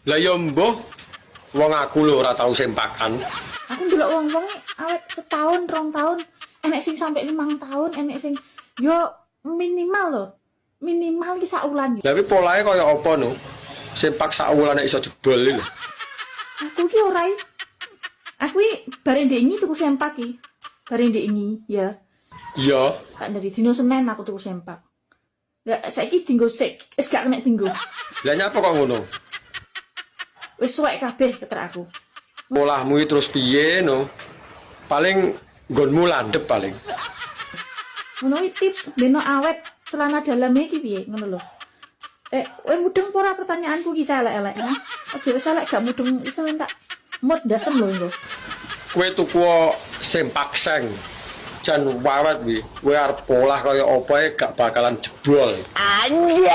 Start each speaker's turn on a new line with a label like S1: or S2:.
S1: Lah ya mbuh, wong aku lho ora tau sempakan.
S2: Aku ndelok wong-wong awet setahun, 2 tahun, enek sing sampai 5 tahun, enek sing yo minimal lho. Minimal iki sak wulan yo.
S1: Lah kuwi polahe kaya apa no? Sempak sak wulan iso jebol lho.
S2: Aku ki ora aku bareng ndek ini tuku sempak ki. Bareng ndek ini ya.
S1: Iya.
S2: Kak dari dino Senin aku tuku sempak. Lah saiki dinggo sik, wis gak kena dinggo.
S1: Lah nyapa kok ngono?
S2: Wis suwek kabeh keter aku.
S1: Polahmu iki terus piye no? Paling nggonmu landhep paling.
S2: Ngono iki tips beno awet celana dalam iki piye ngono lho. Kowe mudeng apa ora pertanyaanku ki elek-elek ya. Aja wis elek gak mudeng iso tak mod dasem lho engko.
S1: Kowe tuku sempak seng. Jan wawet wi, kowe arep polah kaya apa gak bakalan jebol.
S3: Anjay.